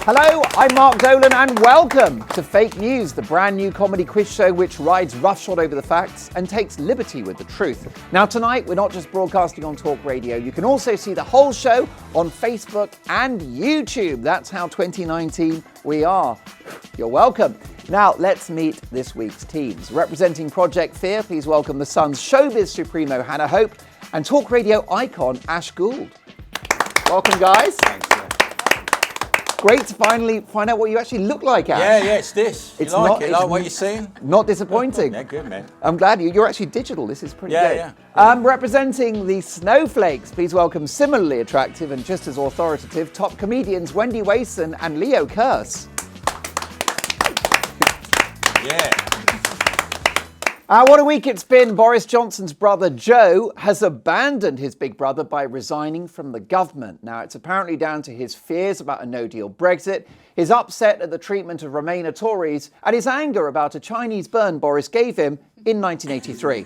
Hello, I'm Mark Dolan and welcome to Fake News, the brand new comedy quiz show which rides roughshod over the facts and takes liberty with the truth. Now tonight we're not just broadcasting on talk radio, you can also see the whole show on Facebook and YouTube. That's how 2019 we are. You're welcome. Now let's meet this week's teams. Representing Project Fear, please welcome the Sun's showbiz supremo Hannah Hope and talk radio icon Ash Gould. Welcome guys. Thanks. Great to finally find out what you actually look like, Ash. Yeah, it's this. You like what you're seeing? Not disappointing. Yeah, good, man. I'm glad you're actually digital. This is pretty good. Yeah. Representing the Snowflakes, please welcome similarly attractive and just as authoritative top comedians Wendy, Wason and Kearse. Yeah. What a week it's been. Boris Johnson's brother Joe has abandoned his big brother by resigning from the government. Now, it's apparently down to his fears about a no-deal Brexit, his upset at the treatment of Remainer Tories, and his anger about a Chinese burn Boris gave him in 1983.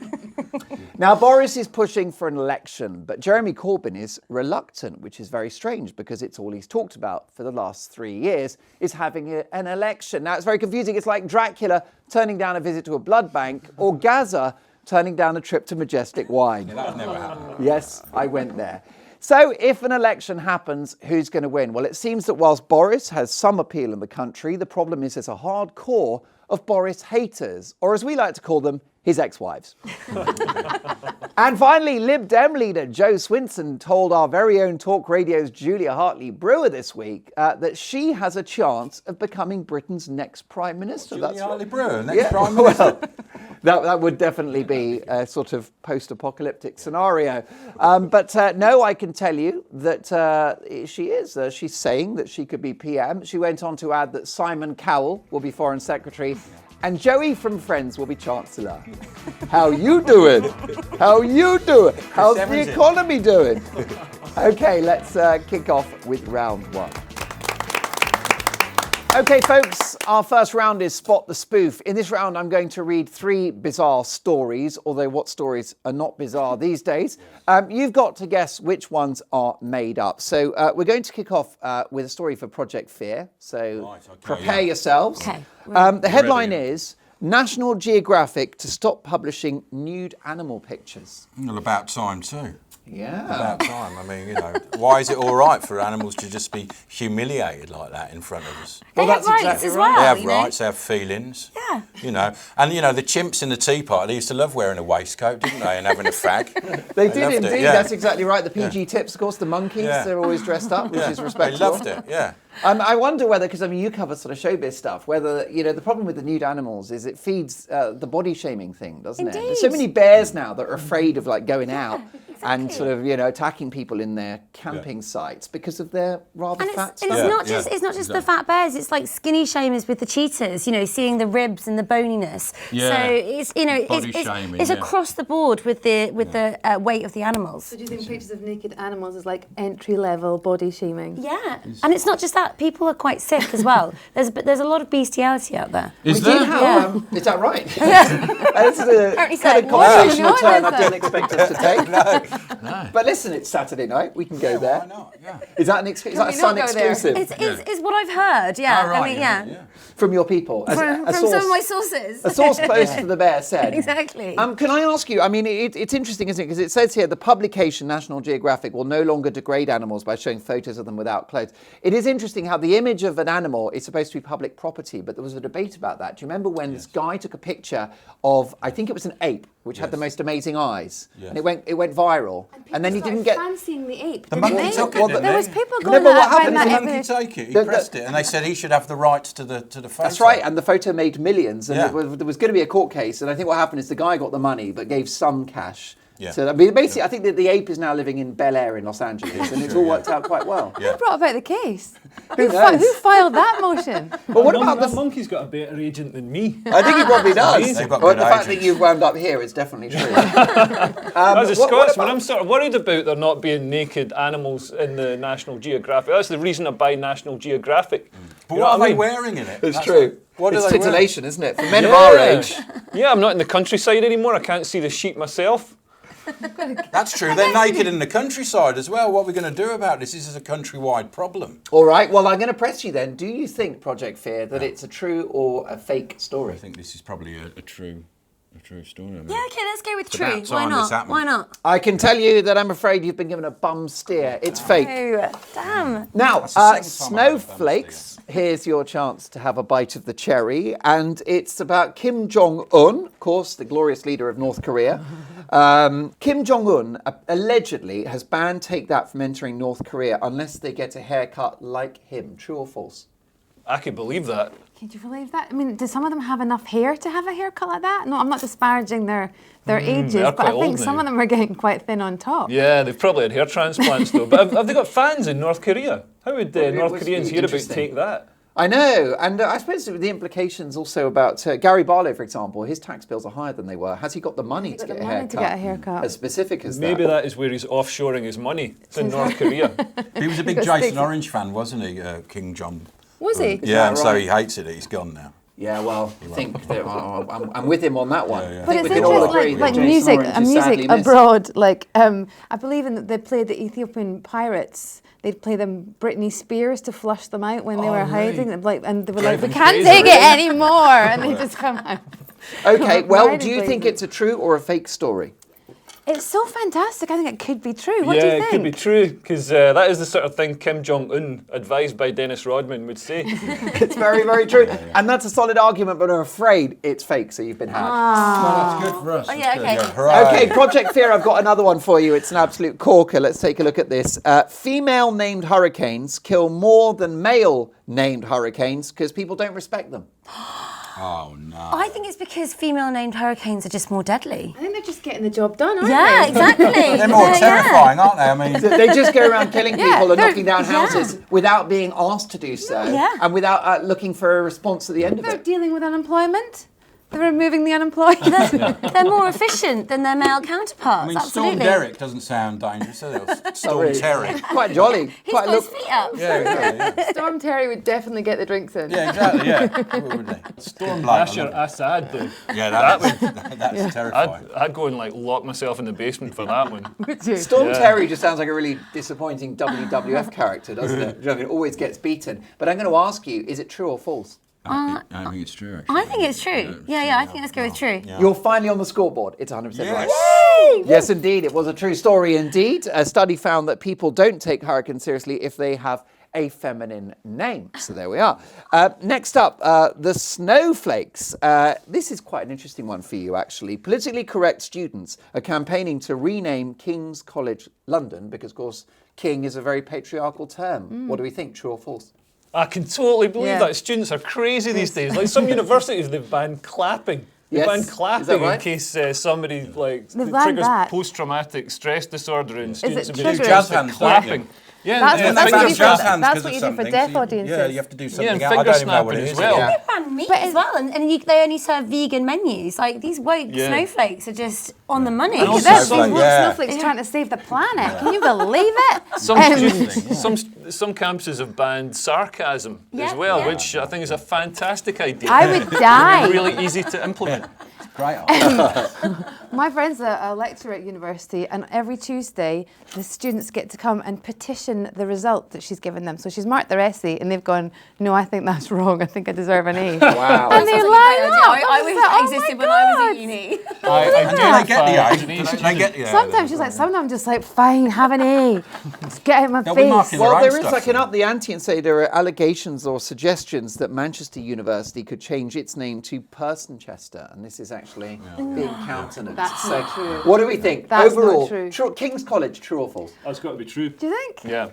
Now, Boris is pushing for an election, but Jeremy Corbyn is reluctant, which is very strange because it's all he's talked about for the last 3 years is having an election. Now, it's very confusing. It's like Dracula turning down a visit to a blood bank or Gaza turning down a trip to Majestic Wine. Yeah, that would never happen. Yes, I went there. So if an election happens, who's going to win? Well, it seems that whilst Boris has some appeal in the country, the problem is there's a hard core of Boris haters, or as we like to call them, his ex-wives. And finally, Lib Dem leader Joe Swinson told our very own Talk Radio's Julia Hartley-Brewer this week that she has a chance of becoming Britain's next Prime Minister. Julia Hartley-Brewer, next Prime Minister? Well, that would definitely be a sort of post-apocalyptic scenario. But no, I can tell you that she is. She's saying that she could be PM. She went on to add that Simon Cowell will be Foreign Secretary and Joey from Friends will be Chancellor. How you doing? How you doing? How's the economy doing? Okay, let's kick off with round one. Okay, folks, our first round is Spot the Spoof. In this round, I'm going to read 3 bizarre stories, although what stories are not bizarre these days? You've got to guess which ones are made up. So we're going to kick off with a story for Project Fear. So prepare yourselves. Okay. The headline is National Geographic to stop publishing nude animal pictures. Well, about time too. Yeah. About time. I mean, why is it all right for animals to just be humiliated like that in front of us? They have rights as well. They have rights, they have feelings. Yeah. And the chimps in the Tea Party, they used to love wearing a waistcoat, didn't they, and having a fag. They did indeed, that's exactly right. The PG tips, of course, the monkeys, they're always dressed up, which is respectable. They loved it, yeah. I wonder whether, because you cover sort of showbiz stuff, whether, the problem with the nude animals is it feeds the body shaming thing, doesn't it? There's so many bears now that are afraid of going out and sort of, attacking people in their camping sites because of their rather fat stuff. It's not just the fat bears, it's like skinny shamers with the cheetahs, seeing the ribs and the boniness. Yeah. So it's, it's across the board with the weight of the animals. So do you think pictures of naked animals is like entry-level body shaming? Yeah, and it's not just that, people are quite sick as well. There's a lot of bestiality out there. Is that right? That's a kind of conversational turn I didn't expect us to take. No. But listen, it's Saturday night. We can go there. Why not? Yeah. Is that a Sun exclusive? It's what I've heard. Yeah. Oh, right, I mean, yeah. From your people, From some of my sources. A source close to the bear said. Exactly. Can I ask you? I mean, it's interesting, isn't it? Because it says here the publication National Geographic will no longer degrade animals by showing photos of them without clothes. It is interesting how the image of an animal is supposed to be public property, but there was a debate about that. Do you remember when this guy took a picture of, I think it was an ape, which had the most amazing eyes, and it went viral, and then he didn't get fancying the ape. The monkey took it. There was people going what out happened? that Did the monkey take it? He pressed it, and they said he should have the rights to the photo. That's right, and the photo made millions, and there was going to be a court case, and I think what happened is the guy got the money, but gave some cash. Yeah. So basically, I think that the ape is now living in Bel Air in Los Angeles, and it's all worked out quite well. Who brought about the case? Who knows? Who filed that motion? But what about that monkey's got a better agent than me. I think he probably does. They've got Well, good the fact agents. that you've wound up here is definitely true. As a Scotsman, I'm sort of worried about there not being naked animals in the National Geographic. That's the reason I buy National Geographic. But what are they wearing in it? It's true. What it's are they titillation, isn't it? For men of our age. Yeah, I'm not in the countryside anymore. I can't see the sheep myself. That's true. They're naked in the countryside as well. What are we going to do about this? This is a countrywide problem. All right, well, I'm going to press you then. Do you think, Project Fear, that it's a true or a fake story? I think this is probably a true story. I mean, Yeah, okay, let's go with It's true. about Why time this not? happened. Why not? I can tell you that I'm afraid you've been given a bum steer. It's fake. Oh, damn. Now, That's the second time I've had a bum Snowflakes, here's your chance to have a bite of the cherry. And it's about Kim Jong-un, of course, the glorious leader of North Korea. Kim Jong-un allegedly has banned Take That from entering North Korea unless they get a haircut like him. True or false? I could believe that. Can you believe that? I mean, do some of them have enough hair to have a haircut like that? No, I'm not disparaging their ages, they are but I quite think old some now. of them are getting quite thin on top. Yeah, they've probably had hair transplants though. But have they got fans in North Korea? How would Well, it North was Koreans hear about interesting. Take That? I know, and I suppose the implications also about Gary Barlow, for example, his tax bills are higher than they were. Has he got the money to got get the a money haircut? to get a haircut. As specific as Maybe that. that is where he's offshoring his money. It's in North Korea. He was a big Jason Orange fan, wasn't he, King John? Was he? Yeah, that and so right? he hates it that he's gone now. Yeah, well, I think that, I'm with him on that one. Yeah, yeah. I But think it's we can all interesting, agree that like Jason music, Orange is sadly music missed. abroad. Like I believe in they played the Ethiopian pirates. They'd play them Britney Spears to flush them out when they were hiding. And they were like, we Driving can't crazy, take it really. anymore, and they just come out. Okay, well, Why do did you they think do- it's a true or a fake story? It's so fantastic. I think it could be true. What yeah, do you it think? could be true because that is the sort of thing Kim Jong-un, advised by Dennis Rodman, would say. It's very, very true. And that's a solid argument, but I'm afraid it's fake, so you've been had. Well, that's good for us. Oh, yeah, okay. Hooray. Okay, Project Fear, I've got another one for you. It's an absolute corker. Let's take a look at this. Female named hurricanes kill more than male named hurricanes because people don't respect them. Oh, no. I think it's because female-named hurricanes are just more deadly. I think they're just getting the job done, aren't Yeah, they? exactly. They're more Yeah, terrifying, aren't they? I mean, They just go around killing Yeah, people and they're- knocking down houses without being asked to do so, Yeah. and without looking for a response at the end of They're it. dealing with unemployment. They're removing the unemployed. They're more efficient than their male counterparts. I mean, absolutely. Storm Derek doesn't sound dangerous, does it? Storm really. Terry. Quite jolly. He's Quite got his feet up. Yeah, exactly. Yeah, Storm Terry would definitely get the drinks in. yeah exactly. Yeah. What would they? Storm Bashar Assad, though. Yeah, that's terrifying. I'd go and like lock myself in the basement for that one. Would you? Storm Yeah. Terry just sounds like a really disappointing WWF character, doesn't it? You know, it always gets beaten. But I'm going to ask you, is it true or false? I think it's true, actually. I think it's true. Yeah, I think let's go with true. You're finally on the scoreboard. It's 100% right. Yes. Yes, indeed. It was a true story indeed. A study found that people don't take hurricanes seriously if they have a feminine name. So there we are. Next up, the snowflakes. This is quite an interesting one for you, actually. Politically correct students are campaigning to rename King's College London because, of course, King is a very patriarchal term. What do we think, true or false? I can totally believe Yeah. that. Students are crazy these days. Like some universities, they've banned clapping. They've Yes. banned Is that clapping right? in case somebody like They've banned triggers that. post-traumatic stress disorder in students. it who do triggers- Jazz like hands, don't clapping. you? Yeah, That's yeah, what- that's finger what you do for- snapping. that's what you do for deaf audiences. Yeah, you have to do something and else. I finger don't even know what snapping it as is. well. Yeah. They ban meat as well, and they only serve vegan menus. Like these woke Yeah. snowflakes are just on the money. And Look also at this, some- these woke yeah. snowflakes trying to save the planet. Can you believe it? Some students, some campuses have banned sarcasm as Yeah, well, yeah. which I think is a fantastic idea. I would die. Really easy to implement. Great. My friend's a lecturer at university, and every Tuesday the students get to come and petition the result that she's given them. So she's marked their essay, and they've gone, "No, I think that's wrong. I think I deserve an A." Wow. And they Sounds like a line great up. idea. I wish that "Oh my existed when I was God." at uni. I Do they get the identify as A? an A Do student. they get the A? Sometimes she's like, sometimes I'm just like, fine, have an A. Just get out of my They'll be face. marking Well, their own there is stuff, like an then. up the ante and say there are allegations or suggestions that Manchester University could change its name to Personchester, and this is actually being countenanced. That's so, not true. what do we think That's not overall? true. King's College, true or false? That's got to be true. Do you think? Yeah.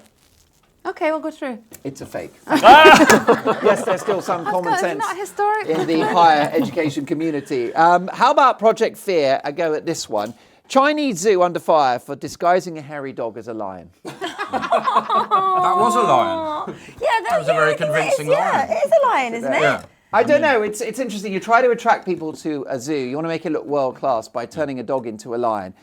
Okay, we'll go through. It's a fake. Yes, there's still some common It's sense not historic. in the higher education community. How about Project Fear? A go at this one. Chinese zoo under fire for disguising a hairy dog as a lion. That was a lion. Yeah, That was a very convincing Yeah, lion. it is a lion, isn't it? Yeah. I don't know. It's interesting. You try to attract people to a zoo. You want to make it look world class by turning a dog into a lion.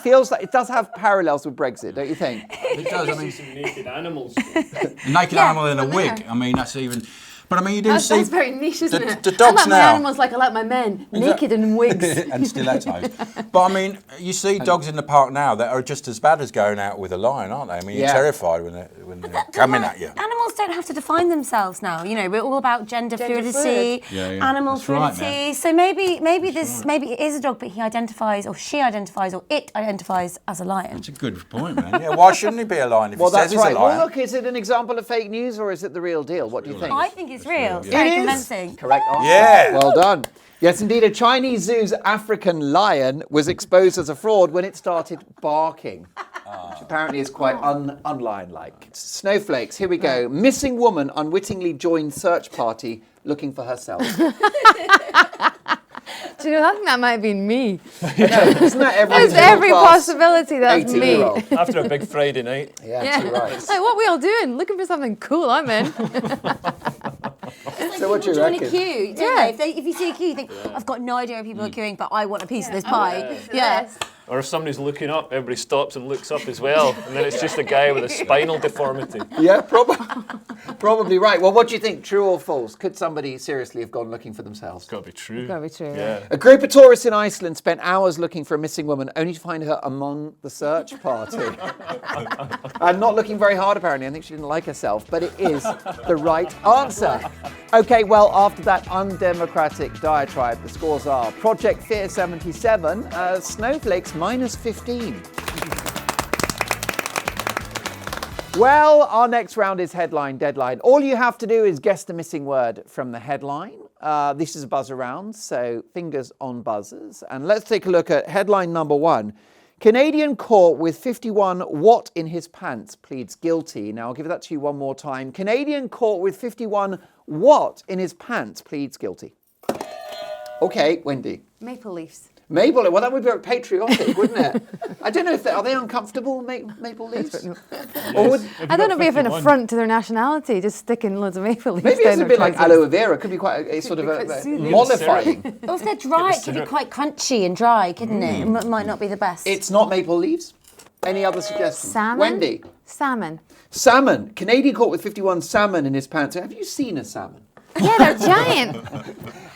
Feels like it does have parallels with Brexit, don't you think? It does. I mean, Some naked animals. a naked animal in a wig. I mean, that's even. But I mean, you do That's see very niche, isn't it? the dogs I like my now. animals like I like my men, naked and in wigs. And stilettos. But I mean, you see dogs in the park now that are just as bad as going out with a lion, aren't they? I mean, you're terrified when they're coming at you. Animals don't have to define themselves now. You know, we're all about gender fluidity, animal fluidity. So maybe it is a dog, but he identifies, or she identifies, or it identifies as a lion. That's a good point, man. Yeah, why shouldn't he be a lion if he says he's a lion? Well, look, is it an example of fake news or is it the real deal? What do you think? I think it's real. It's very convincing. Correct answer. Yeah. Well done. Yes, indeed, a Chinese zoo's African lion was exposed as a fraud when it started barking, which apparently is quite un-lion-like. Snowflakes, here we go. Missing woman unwittingly joined search party looking for herself. Do you know, I think that might have been me. Isn't that There's every possibility that's me. After a big Friday night. Yeah, too right. Like, what are we all doing? Looking for something cool, I'm in. So what do you Join reckon? a queue, don't they? If you see a queue, you think, I've got no idea where people are queuing, but I want a piece of this pie. Yeah. Or if somebody's looking up, everybody stops and looks up as well. And then it's just a guy with a spinal deformity. Yeah, probably right. Well, what do you think? True or false? Could somebody seriously have gone looking for themselves? It's got to be true. Gotta be true. Yeah. A group of tourists in Iceland spent hours looking for a missing woman, only to find her among the search party. And not looking very hard, apparently. I think she didn't like herself, but it is the right answer. Okay, well, after that undemocratic diatribe, the scores are Project Fear 77, Snowflakes minus 15. Well, our next round is Headline Deadline. All you have to do is guess the missing word from the headline. This is a buzzer round, so fingers on buzzers. And let's take a look at headline number 1. Canadian caught with 51 what in his pants pleads guilty. Now, I'll give that to you one more time. Canadian caught with 51 what in his pants pleads guilty. Okay, Wendy. Maple leaves. Maple, well, that would be patriotic, wouldn't it? I don't know if are they uncomfortable, maple leaves? Or would, I don't know if an affront to their nationality, just sticking loads of maple leaves. maybe it's down a bit their like trousers. aloe vera. It could be quite a sort of quite soothing. mollifying. Or if they're dry, it could be quite crunchy and dry, couldn't it? It might not be the best. It's not maple leaves. Any other suggestions? Salmon? Wendy. Salmon. Salmon. Canadian caught with 51 salmon in his pants. Have you seen a salmon? Yeah, they're giant.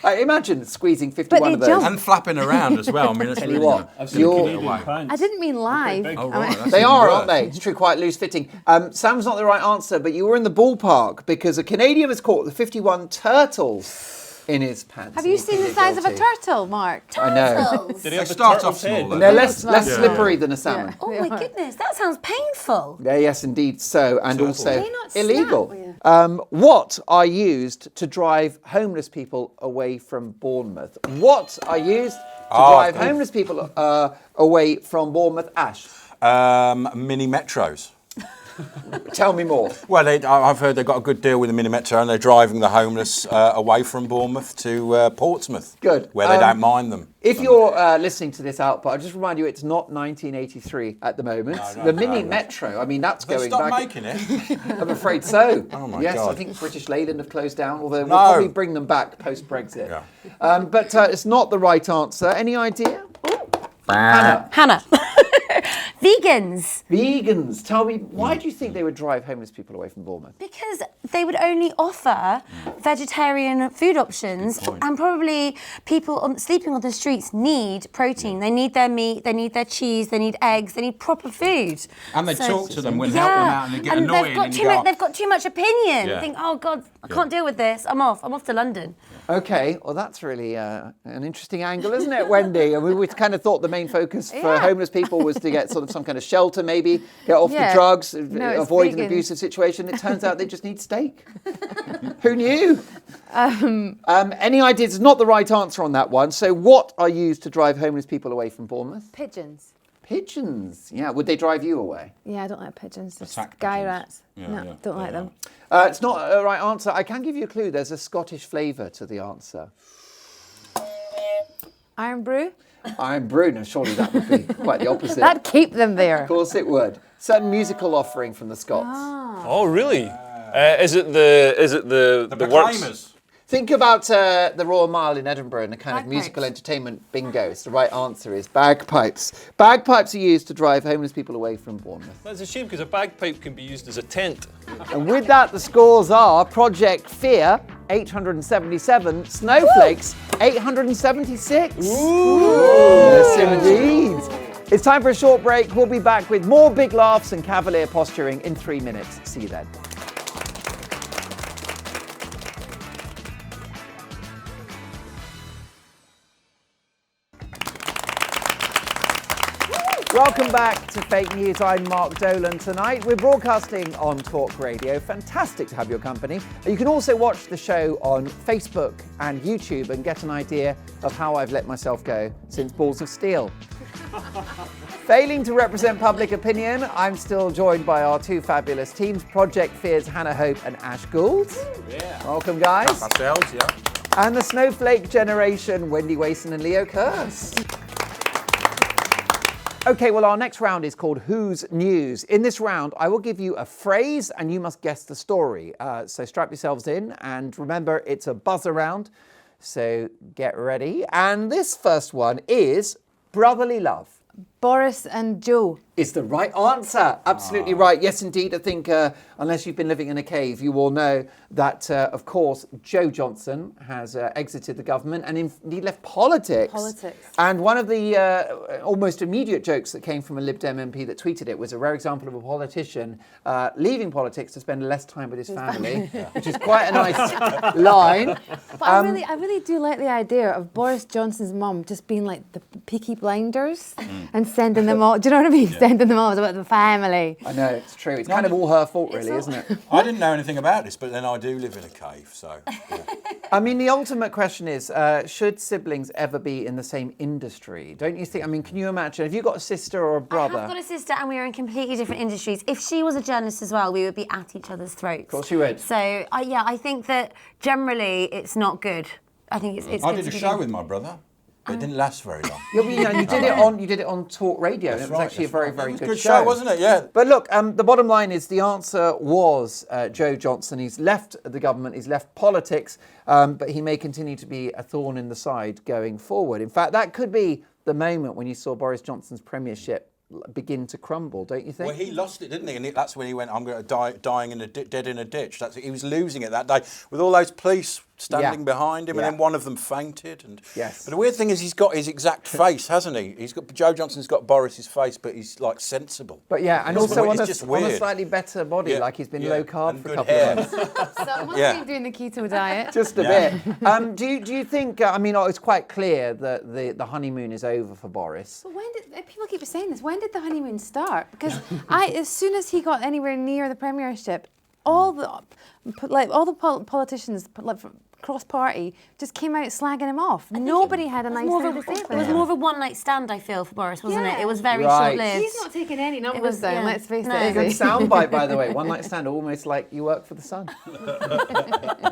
Imagine squeezing 51 they of those. jump. And flapping around as well. I mean, it's Tell you really what, gonna you're- give it away. I didn't mean live. Oh, right, that's They even are, worse. aren't they? It's true, quite loose fitting. Sam's not the right answer, but you were in the ballpark because a Canadian was caught with 51 turtles in his pants. Have you seen the size of a turtle, Mark? I know. Turtles. Did he They have the start turtle's off small, head? though. They're less slippery than a salmon. Oh my goodness, that sounds painful. Yeah, yes, indeed. So, and also They not snap? illegal. Oh, What are used to drive homeless people away from Bournemouth? What are used to drive homeless people away from Bournemouth? Ash, Mini metros. tell me more. Well, I've heard they've got a good deal with the mini metro, and they're driving the homeless away from Bournemouth to Portsmouth. Good. Where they don't mind them. If you're listening to this output, I'll just remind you it's not 1983 at the moment. The mini metro, I mean, that's They going stopped back. making it. I'm afraid so. Oh my yes, God. I think British Leyland have closed down, although we'll No. probably bring them back post-Brexit. Yeah. But it's not the right answer. Any idea? Hannah. Hannah. Vegans. Vegans. Tell me, why do you think they would drive homeless people away from Bournemouth? Because they would only offer vegetarian food options, and probably people sleeping on the streets need protein. They need their meat, they need their cheese, they need eggs, they need proper food. And they talk to them when help them out and they get annoying. They've got too much opinion. Yeah. They think, oh God, I can't deal with this. I'm off to London. Okay, well, that's really an interesting angle, isn't it, Wendy? I mean, we kind of thought the main focus for homeless people was to get sort of some kind of shelter, maybe, get off the drugs, avoid an abusive situation. It turns out they just need steak. Who knew? Any ideas? It's not the right answer on that one. So what are used to drive homeless people away from Bournemouth? Pigeons. Pigeons. Yeah, would they drive you away? Yeah, I don't like pigeons. They're Attack sky pigeons. rats. Yeah, no, yeah, don't like yeah. them. It's not a right answer. I can give you a clue. There's a Scottish flavour to the answer. Iron brew? I'm Bruno. Surely that would be quite the opposite. That'd keep them there. Of course it would. Certain musical offering from the Scots. Oh, really? Is it the works? Proclaimers. Think about the Royal Mile in Edinburgh and the kind of musical entertainment bingo. So the right answer is bagpipes. Bagpipes are used to drive homeless people away from Bournemouth. That's a shame because a bagpipe can be used as a tent. And with that, the scores are Project Fear 877. Snowflakes, 876. Yes, indeed. It's time for a short break. We'll be back with more big laughs and cavalier posturing in 3 minutes. See you then. Welcome back to Fake News. I'm Mark Dolan. Tonight we're broadcasting on Talk Radio. Fantastic to have your company. You can also watch the show on Facebook and YouTube and get an idea of how I've let myself go since Balls of Steel. Failing to represent public opinion, I'm still joined by our two fabulous teams, Project Fear's Hannah Hope and Ash Gould. Yeah. Welcome, guys. Ourselves, yeah. And the Snowflake generation, Wendy, Wason and Leo Kearse. Okay, well, our next round is called Who's News. In this round, I will give you a phrase and you must guess the story. So strap yourselves in and remember, it's a buzzer round. So get ready. And this first one is brotherly love. Boris and Joe. Is the right answer. Absolutely right. Yes, indeed. I think unless you've been living in a cave, you all know that, of course, Joe Johnson has exited the government and indeed left politics. And one of the almost immediate jokes that came from a Lib Dem MP that tweeted it was a rare example of a politician leaving politics to spend less time with his family, which is quite a nice line. But I really do like the idea of Boris Johnson's mum just being like the Peaky Blinders and sending them all. Do you know what I mean? Sending them all about the family. I know, it's true. It's kind of all her fault, really, isn't it? I didn't know anything about this, but then I do live in a cave, so. Yeah. I mean, the ultimate question is, should siblings ever be in the same industry? Don't you think? I mean, can you imagine? Have you got a sister or a brother? I have got a sister and we are in completely different industries. If she was a journalist as well, we would be at each other's throats. Of course you would. So, yeah, I think that generally it's not good. I think it's I good did a to show be- with my brother. But it didn't last very long. Yeah, well, you did it on Talk Radio. And it was actually a very, very good show, wasn't it? Yeah. But look, the bottom line is the answer was Joe Johnson. He's left the government, he's left politics, but he may continue to be a thorn in the side going forward. In fact, that could be the moment when you saw Boris Johnson's premiership begin to crumble, don't you think? Well, he lost it, didn't he? And that's when he went, I'm going to dying in dead in a ditch. He was losing it that day with all those police standing behind him, and then one of them fainted. And yes. But the weird thing is, he's got his exact face, hasn't he? Joe Johnson's got Boris's face, but he's like sensible. But yeah, and also on a slightly better body, like he's been low carb and for a couple of months. So must be doing the keto diet. Just a bit. Do you think? I mean, it's quite clear that the honeymoon is over for Boris. But when did people keep saying this? When did the honeymoon start? Because as soon as he got anywhere near the premiership, all the politicians, cross-party, just came out slagging him off. Nobody had a nice thing to say about It was him. more of a one-night stand, I feel, for Boris, wasn't it? It was very Right. short-lived. He's not taking any numbers down, let's face No. it. Good is he? soundbite, by the way. One night stand, almost like you work for the Sun.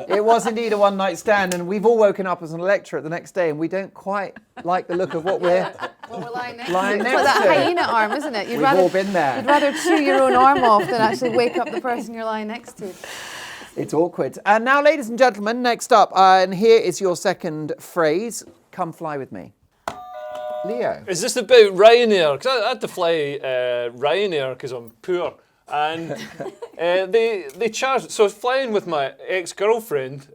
It was indeed a one night stand, and we've all woken up as an electorate the next day, and we don't quite like the look of what we're Well, we're lying next lying to next It's like that to. hyena arm, isn't it? We've all been there. You'd rather chew your own arm off than actually wake up the person you're lying next to. It's awkward. And now, ladies and gentlemen, next up, and here is your second phrase. Come fly with me. Leo. Is this about Ryanair? Because I had to fly Ryanair because I'm poor. And they charged, so I was flying with my ex-girlfriend.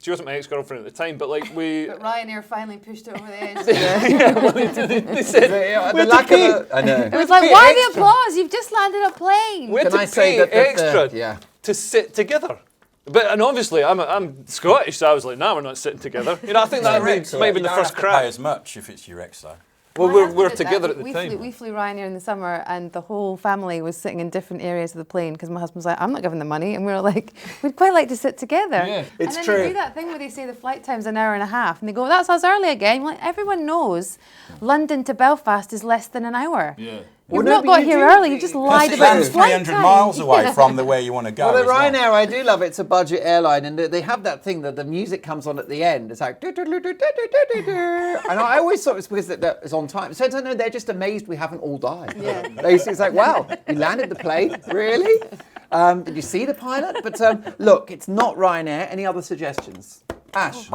She wasn't my ex-girlfriend at the time, but like we... But Ryanair finally pushed it over the edge. they said, The lack of I know. It was like, why the applause? You've just landed a plane. we had Can to I say pay that extra to sit together. And obviously I'm Scottish, so I was like, nah, we're not sitting together. You know, I think that might have been the first Pay crack. as much if it's your ex, though. Well, My we're husband did that. together at the time. We flew Ryanair in the summer, and the whole family was sitting in different areas of the plane because my husband was like, I'm not giving the money. And we were like, we'd quite like to sit together. Yeah. It's and then true. they do that thing where they say the flight time's an hour and a half, and they go, that's us early again. Like, everyone knows London to Belfast is less than an hour. Yeah. You've Well, no, not but got you here do- early, you just lied about the It's flight 300 time. miles away from where you want to go. Well, the as well. Ryanair, I do love it. It's a budget airline, and they have that thing that the music comes on at the end. It's like, and I always thought it was because that it's on time. So I don't know, they're just amazed we haven't all died. Yeah. Basically, it's like, wow, you landed the plane? Really? Did you see the pilot? But look, it's not Ryanair. Any other suggestions? Ash?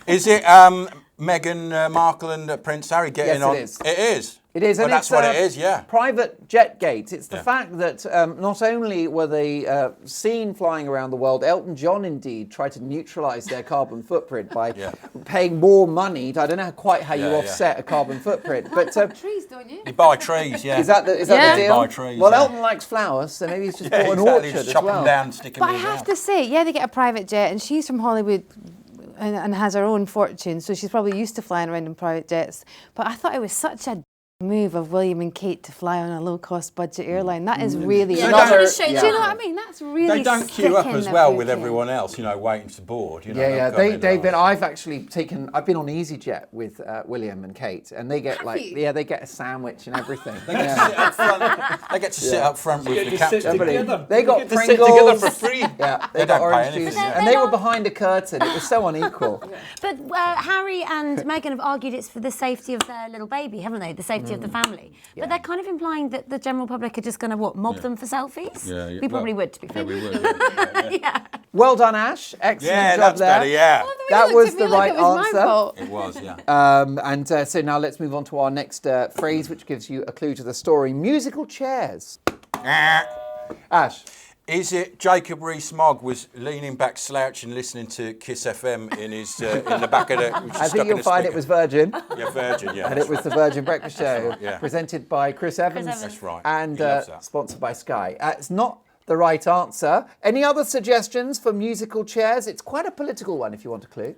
Is it Meghan Markle and Prince Harry getting Yes, on? it is. It is. It is, Well, and that's it's what it is, yeah. private jet gate. It's the Yeah. fact that not only were they seen flying around the world, Elton John indeed tried to neutralise their carbon footprint by paying more money. I don't know quite how you Yeah, offset a carbon footprint, but Trees, don't you? You buy trees, yeah. is that the Yeah. deal? You buy trees, well, yeah. Elton likes flowers, so maybe he's just Yeah, bought an exactly. orchard Just as chop well. them down and stick them But I in. have to say, yeah, they get a private jet, and she's from Hollywood and has her own fortune, so she's probably used to flying around in private jets. But I thought it was such a move of William and Kate to fly on a low-cost budget airline. That is really... Yeah, Another- that's yeah. show Do you know what I mean? That's really They don't queue up sticking as the well with boot in. everyone else, you know, waiting to board. You know, Yeah, they've got in they've been. last. I've actually taken. I've been on EasyJet with William and Kate, and they get they get a sandwich and everything. They get to sit up front. They get to sit up front with the captain. They got get to Pringles. sit together for free. Yeah, They they got don't pay orange anything, juice, yeah. and they were behind a curtain. It was so unequal. But Harry and Meghan have argued it's for the safety of their little baby, haven't they? The safety of the family. But they're kind of implying that the general public are just going to mob them for selfies. Yeah, We probably would, to be fair. we would. Well done, Ash. Excellent Yeah, job that's there. better, yeah. That Looked was at the me like right it was my answer. fault. It was, yeah. So now let's move on to our next phrase, which gives you a clue to the story. Musical chairs. Ash. Is it Jacob Rees-Mogg was leaning back, slouching, listening to Kiss FM in his in the back of the? Which is I stuck think in you'll the find speaker. it was Virgin. Yeah, Virgin, yeah. And it was the Virgin Breakfast Show, Yeah. presented by Chris Evans. That's right. And He loves that. sponsored by Sky. It's not the right answer. Any other suggestions for musical chairs? It's quite a political one, if you want a clue.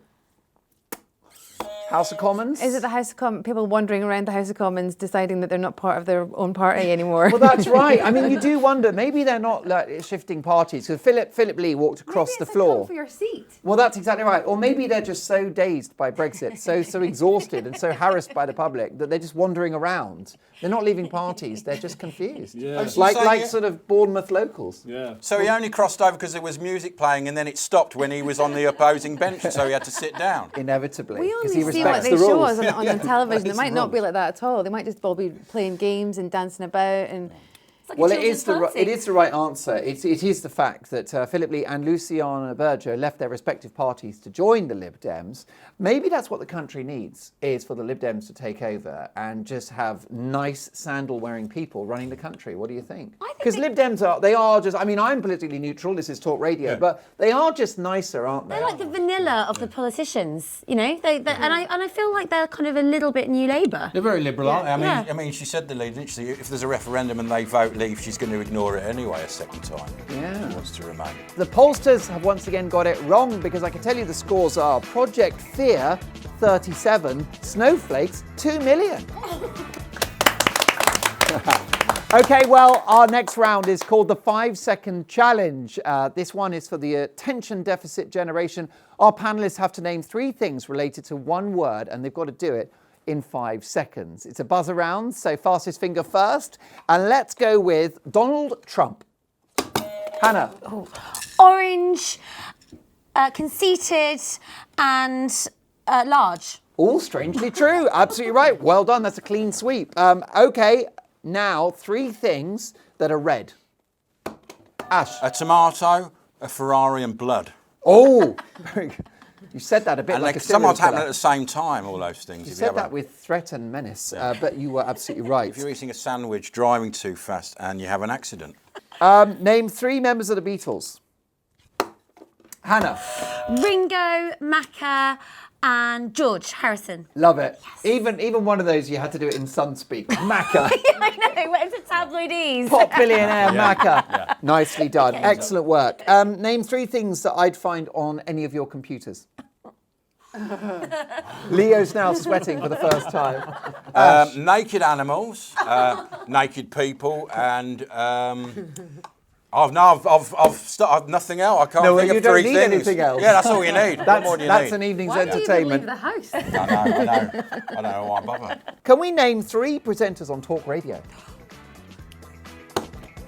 House of Commons? Is it the House of Commons, people wandering around the House of Commons deciding that they're not part of their own party anymore? Well, that's right. I mean, you do wonder, maybe they're not like shifting parties. Because Philip Lee walked across the floor. for your seat. Well, that's exactly right. Or maybe they're just so dazed by Brexit, so exhausted and so harassed by the public that they're just wandering around. They're not leaving parties. They're just confused. Yeah. Oh, so Like saying it- sort of Bournemouth locals. Yeah. So he only crossed over because there was music playing, and then it stopped when he was on the opposing bench, so he had to sit down. Inevitably. We 'cause only he see what respects they the show rules. us on television. It It's might not be rules. like that at all. They might just all be playing games and dancing about and... It's like a Well, it children's is the party. it is the right answer. It is the fact that Philip Lee and Luciana Berger left their respective parties to join the Lib Dems. Maybe that's what the country needs, is for the Lib Dems to take over and just have nice sandal-wearing people running the country. What do you think? Because Lib Dems are just. I mean, I'm politically neutral. This is talk radio, but they are just nicer, aren't they? They're like the vanilla of the politicians, you know. And I feel like they're kind of a little bit New Labour. They're very liberal, aren't they? Yeah. I mean, she said the lead, literally, if there's a referendum and they vote leave, she's going to ignore it anyway a second time. Yeah. She wants to remain. The pollsters have once again got it wrong because I can tell you the scores are Project Fear 37, Snowflakes 2 million. Okay, well, our next round is called the 5-second challenge. This one is for the attention deficit generation. Our panelists have to name 3 things related to one word, and they've got to do it in 5 seconds. It's a buzz around, so fastest finger first. And let's go with Donald Trump. Hannah. Orange, conceited, and large. All strangely true. Absolutely right. Well done. That's a clean sweep. Okay, now 3 things that are red. Ash. A tomato, a Ferrari, and blood. Oh, very good. You said that a bit And like they a serial sometimes happen killer. at the same time, all those things. You If said have that a- with threat and menace, but you were absolutely right. If you're eating a sandwich, driving too fast, and you have an accident. Name 3 members of the Beatles. Hannah. Ringo, Macca, and George Harrison. Love it. Even one of those you had to do it in Sunspeak. Macca. I know, went to tabloidies. Pop billionaire Macca. Nicely done. Excellent work. Name 3 things that I'd find on any of your computers. Leo's now sweating for the first time. Naked animals, naked people, and I've nothing else. I can't No, think you of don't 3 need things. anything else. Yeah, that's all you need. What more do you That's need? an evening's Why do you even leave entertainment. the house? I know. I don't know why I bother. Can we name 3 presenters on Talk Radio?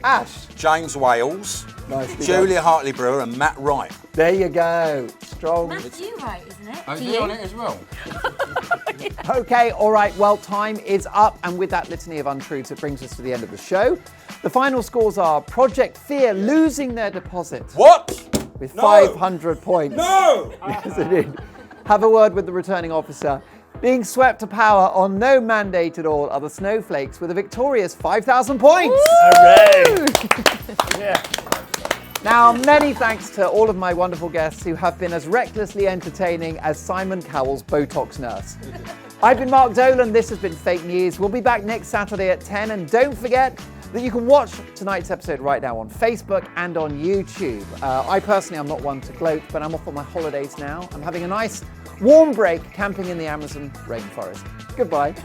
Ash. James Wales, Nicely Julia Hartley-Brewer, and Matt Wright. There you go. Strong. Matthew, right, isn't it? Oh, For is he you? on it as well? Okay, all right. Well, time is up. And with that litany of untruths, it brings us to the end of the show. The final scores are Project Fear losing their deposit What? with No. 500 points. No! Yes, it did. Have a word with the returning officer. Being swept to power on no mandate at all are the Snowflakes with a victorious 5,000 points. Hooray! Yeah. Now, many thanks to all of my wonderful guests who have been as recklessly entertaining as Simon Cowell's Botox nurse. I've been Mark Dolan, this has been Fake News. We'll be back next Saturday at 10, and don't forget that you can watch tonight's episode right now on Facebook and on YouTube. I personally am not one to gloat, but I'm off on my holidays now. I'm having a nice warm break camping in the Amazon rainforest. Goodbye.